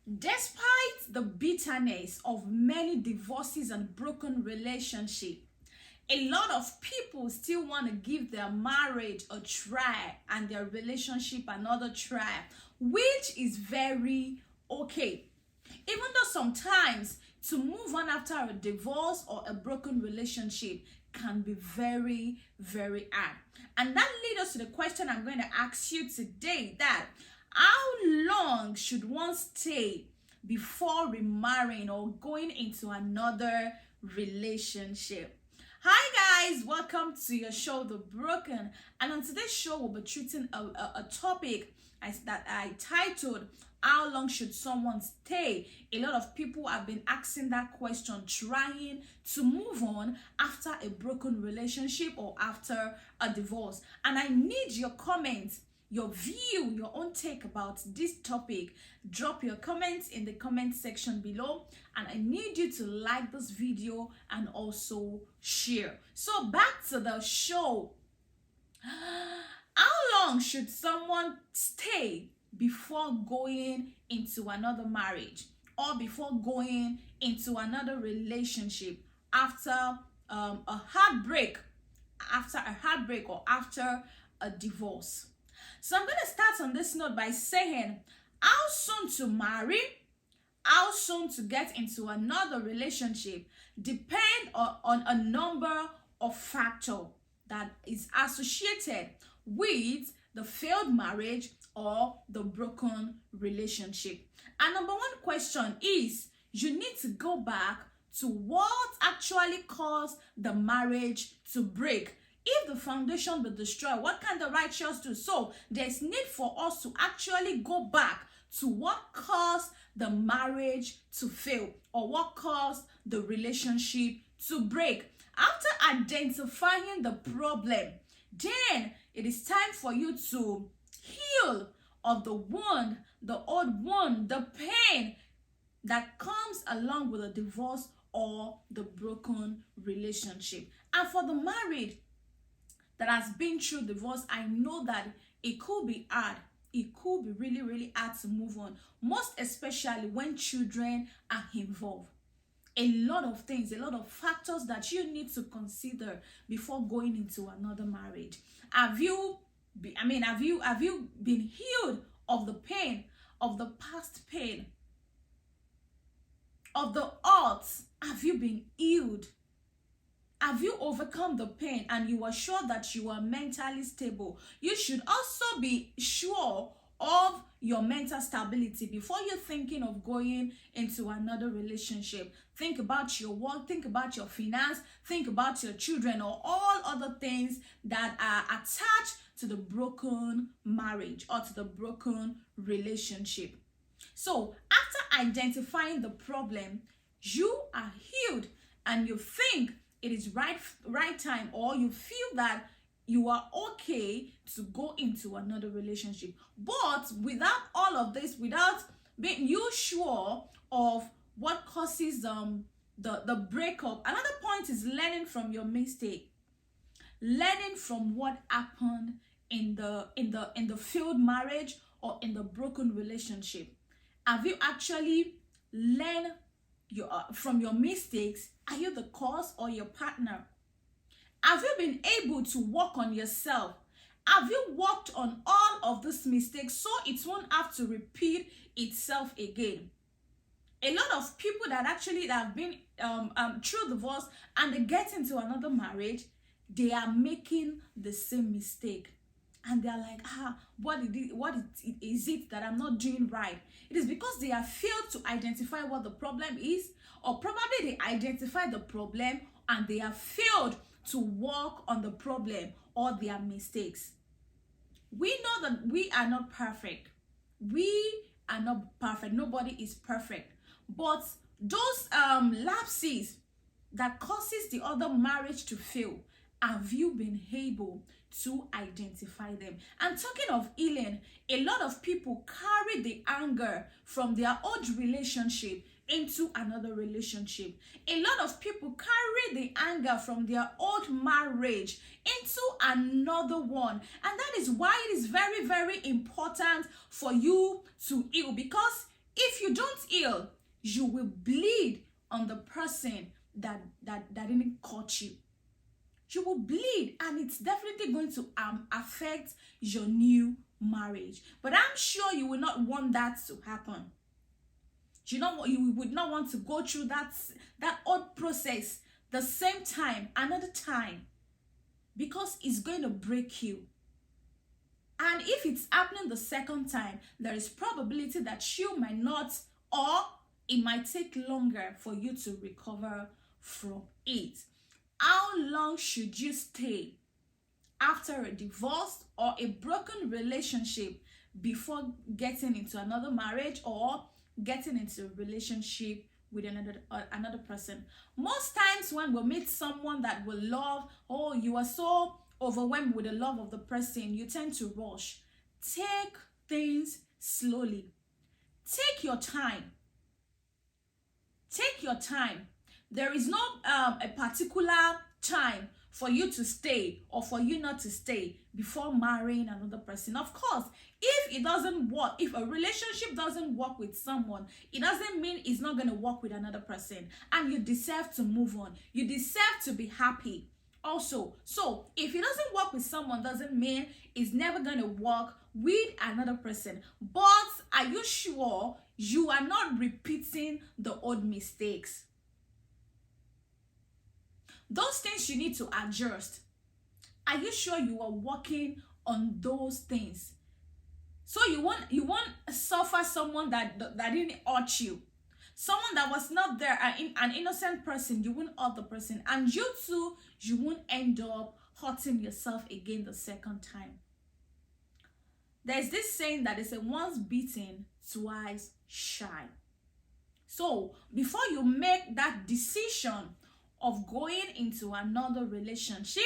Despite the bitterness of many divorces and broken relationships, a lot of people still want to give their marriage a try and their relationship another try, which is very okay. Even though sometimes to move on after a divorce or a broken relationship can be very, very hard. And that leads us to the question I'm going to ask you today, that how long should one stay before remarrying or going into another relationship? Hi guys, welcome to your show, The Broken. And on today's show, we'll be treating a topic that I titled, how long should someone stay? A lot of people have been asking that question, trying to move on after a broken relationship or after a divorce. And I need your comments, your view, your own take about this topic. Drop your comments in the comment section below, and I need you to like this video and also share. So back to the show. How long should someone stay before going into another marriage or before going into another relationship after a heartbreak or after a divorce? So I'm going to start on this note by saying, how soon to marry, how soon to get into another relationship depend on a number of factors that is associated with the failed marriage or the broken relationship. And number one question is, you need to go back to what actually caused the marriage to break. If the foundation be destroyed, what can the righteous do? So there's need for us to actually go back to what caused the marriage to fail or what caused the relationship to break. After identifying the problem, then it is time for you to heal of the wound, the old wound, the pain that comes along with a divorce or the broken relationship. And for the married that has been through divorce, I know that it could be hard. It could be really, really hard to move on, most especially when children are involved. A lot of things, a lot of factors that you need to consider before going into another marriage. Have you been healed of the pain, of the past pain, of the odds? Have you been healed? Have you overcome the pain and you are sure that you are mentally stable? You should also be sure of your mental stability before you're thinking of going into another relationship. Think about your work, think about your finance, think about your children, or all other things that are attached to the broken marriage or to the broken relationship. So after identifying the problem, you are healed and you think it is right time, or you feel that you are okay to go into another relationship. But without all of this, without being you sure of what causes the breakup, another point is learning from your mistake, learning from what happened in the failed marriage or in the broken relationship. Have you actually learned from your mistakes? Are you the cause or your partner? Have you been able to work on yourself? Have you worked on all of these mistakes so it won't have to repeat itself again? A lot of people that have been through divorce and they get into another marriage, they are making the same mistake. And they're like, what is it that I'm not doing right? It is because they have failed to identify what the problem is, or probably they identify the problem and they have failed to work on the problem or their mistakes. We know that we are not perfect. We are not perfect. Nobody is perfect. But those lapses that causes the other marriage to fail, have you been able to identify them? And talking of healing, a lot of people carry the anger from their old relationship into another relationship. A lot of people carry the anger from their old marriage into another one. And that is why it is very, very important for you to heal, because If you don't heal, you will bleed on the person that didn't cut you. You will bleed, and it's definitely going to affect your new marriage. But I'm sure you will not want that to happen. You would not want to go through that old process the same time, another time, because it's going to break you. And if it's happening the second time, there is probability that you might not, or it might take longer for you to recover from it. How long should you stay after a divorce or a broken relationship before getting into another marriage or getting into a relationship with another person? Most times when we meet someone that we love, oh, you are so overwhelmed with the love of the person, you tend to rush. Take things slowly. Take your time. Take your time. There is no a particular time for you to stay or for you not to stay before marrying another person. Of course, if it doesn't work, if a relationship doesn't work with someone, it doesn't mean it's not going to work with another person. And you deserve to move on. You deserve to be happy also. So if it doesn't work with someone, doesn't mean it's never going to work with another person. But are you sure you are not repeating the old mistakes? Those things you need to adjust. Are you sure you are working on those things? So you won't suffer someone that didn't hurt you. Someone that was not there, an innocent person, you won't hurt the person. And you too, you won't end up hurting yourself again the second time. There's this saying that they say, once beaten, twice shy. So before you make that decision of going into another relationship,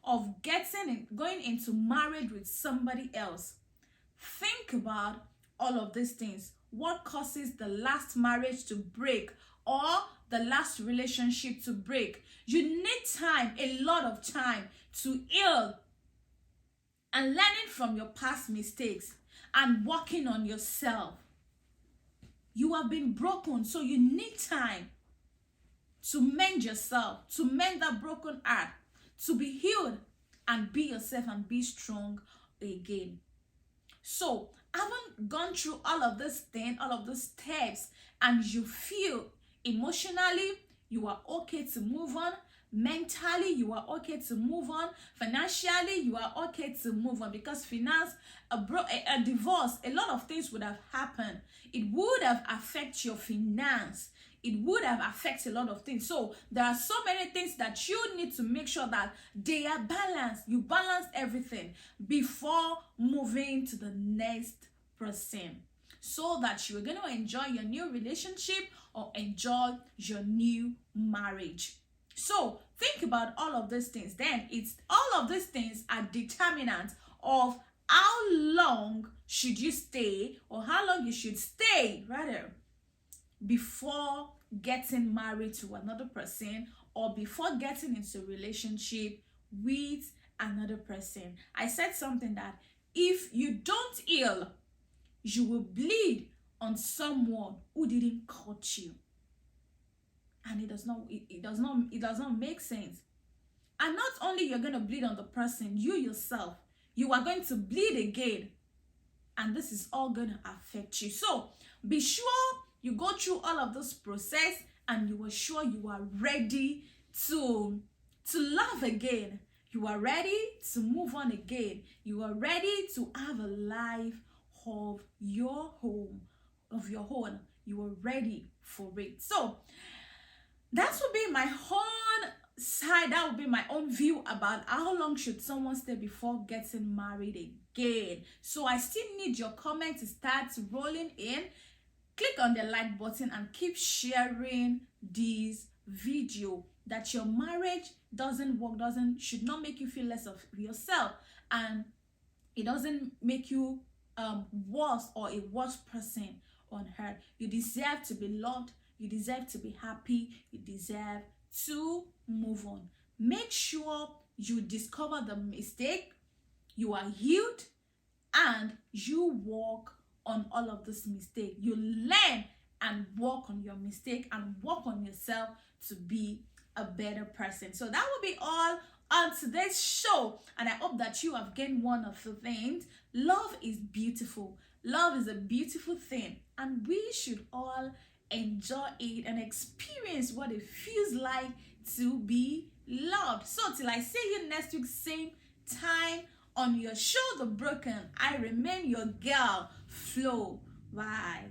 of going into marriage with somebody else, think about all of these things. What causes the last marriage to break or the last relationship to break? You need time, a lot of time, to heal and learning from your past mistakes and working on yourself. You have been broken, so you need time to mend yourself, to mend that broken heart, to be healed and be yourself and be strong again. So, having gone through all of this thing, all of those steps, and you feel emotionally you are okay to move on, mentally you are okay to move on, financially you are okay to move on, because a divorce, a lot of things would have happened. It would have affected your finance. It would have affected a lot of things. So there are so many things that you need to make sure that they are balanced. You balance everything before moving to the next person, so that you're going to enjoy your new relationship or enjoy your new marriage. So think about all of these things. Then it's all of these things are determinants of how long should you stay, or how long you should stay rather, before getting married to another person or before getting into a relationship with another person. I said something that if you don't heal, you will bleed on someone who didn't cut you. And it does not make sense. And not only you're going to bleed on the person, you yourself, you are going to bleed again. And this is all going to affect you. So be sure you go through all of this process and you are sure you are ready to love again. You are ready to move on again. You are ready to have a life of your home, of your own. You are ready for it. So that would be my own side. That would be my own view about how long should someone stay before getting married again. So I still need your comment to start rolling in. Click on the like button and keep sharing this video. That your marriage doesn't work, should not make you feel less of yourself, and it doesn't make you worse or a worse person on earth. You deserve to be loved. You deserve to be happy. You deserve to move on. Make sure you discover the mistake, you are healed, and you work on all of this mistake. You learn and work on your mistake and work on yourself to be a better person. So that will be all on today's show, and I hope that you have gained one of the things. Love is beautiful. Love is a beautiful thing, and we should all enjoy it and experience what it feels like to be loved. So till I see you next week, same time on your show The Broken, I remain your girl, Flo. Bye.